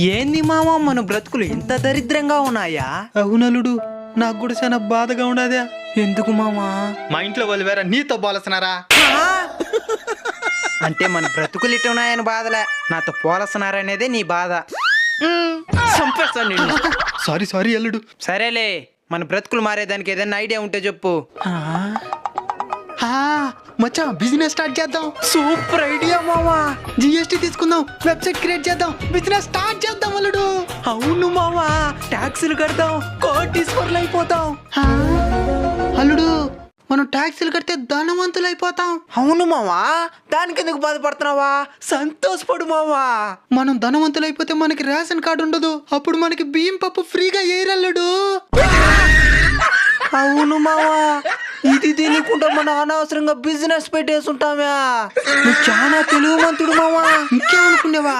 ఏంది మామ మన బ్రతుకులు ఇంత దరిద్రంగా ఉన్నాయా? అవునలుడు, నాకు కూడా చాలా బాధగా ఉండదా. ఎందుకు మామా? మా ఇంట్లో వాళ్ళు వేరే నీతో పోలస్తున్నారా? అంటే మన బ్రతుకులు ఇటు ఉన్నాయని బాధలే, నాతో పోలస్తున్నారనేదే నీ బాధ. చంపేస్తాను నిన్ను. సారీ అల్లుడు. సరేలే, మన బ్రతుకులు మారేదానికి ఏదైనా ఐడియా ఉంటే చెప్పు. మచ్చా, బిజినెస్ స్టార్ట్ చేద్దాం. సూపర్ ఐడియా మామా. జిఎస్టీ తీసుకుందాం, వెబ్సైట్ క్రియేట్ చేద్దాం, బిజినెస్ స్టార్ట్ చేద్దాం అల్లుడు. అవును మామా, ట్యాక్సులు కడదాం, కోటీశ్వర్లు అయిపోతాం. అల్లుడు, మనం ట్యాక్సీలు కడితే ధనవంతులు అయిపోతాం. అవును మామా, దానికి ఎందుకు బాధపడుతున్నావా? సంతోషపడు మామా. మనం ధనవంతులు అయిపోతే మనకి రేషన్ కార్డు ఉండదు, అప్పుడు మనకి బియ్యం పప్పు ఫ్రీగా ఏరల్లుడు. అవును మావా, ఇది తెలియకుండా మనం అనవసరంగా బిజినెస్ పెట్టేసుంటామా. నువ్వు చాలా తెలివిమంతుడు మావా. ఇంకేమనుకునేవా?